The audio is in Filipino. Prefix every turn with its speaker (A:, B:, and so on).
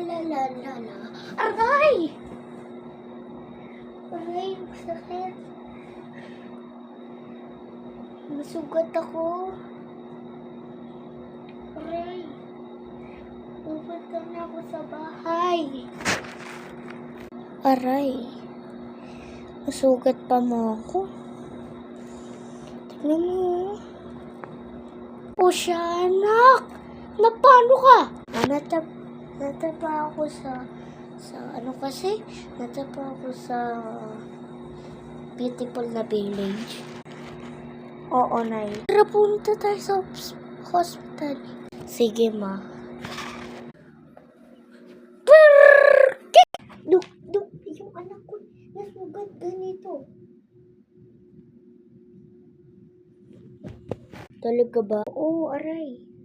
A: la la la la. Aray! Aray, sakit. Masugat ako. Aray. Pupunta na ako sa bahay. Aray. Masugat pa mo ako. Tignan mo. O siya, anak! Napano ka? Natapa ako sa natapa ako sa beautiful na village. Oo, Nay. Tara, punta tayo sa hospital. Sige, ma. Duk, yung anak ko, nasugat ganito. Talaga ba? Oo, aray.